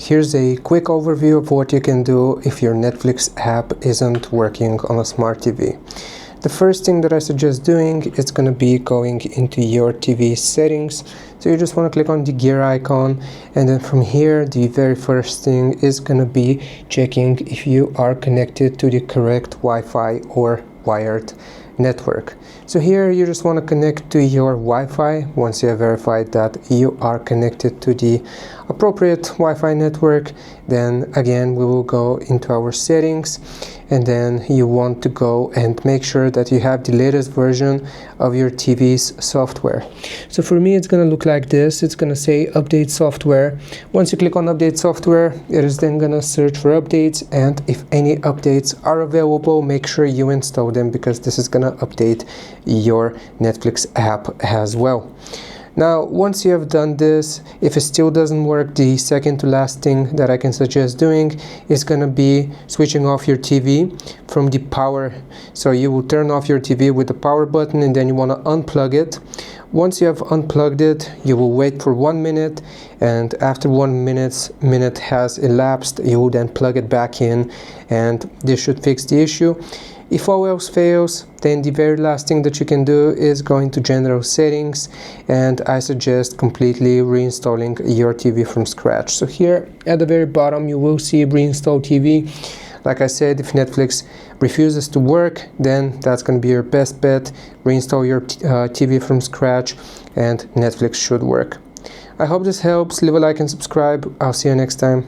here's a quick overview of what you can do if your Netflix app isn't working on a smart TV. The first thing that I suggest doing is going to be going into your TV settings. So you just want to click on the gear icon, and then from here the very first thing is going to be checking if you are connected to the correct Wi-Fi or wired network. So here you just want to connect to your Wi-Fi. Once you have verified that you are connected to the appropriate Wi-Fi network, then again we will go into our settings, and then you want to go and make sure that you have the latest version of your TV's software. So for me it's going to look like this. It's going to say update software. Once you click on update software, it is then going to search for updates, and if any updates are available, make sure you install them, because this is going to update your Netflix app as well. Now, once you have done this, if it still doesn't work, the second to last thing that I can suggest doing is going to be switching off your TV from the power. So you will turn off your TV with the power button, and then you want to unplug it. Once you have unplugged it, you will wait for 1 minute, and after 1 minute has elapsed, you will then plug it back in, and this should fix the issue. If all else fails, then the very last thing that you can do is go into general settings, and I suggest completely reinstalling your TV from scratch. So here at the very bottom you will see reinstall TV. Like I said, if Netflix refuses to work, then that's going to be your best bet. Reinstall your TV from scratch and Netflix should work. I hope this helps. Leave a like and subscribe. I'll see you next time.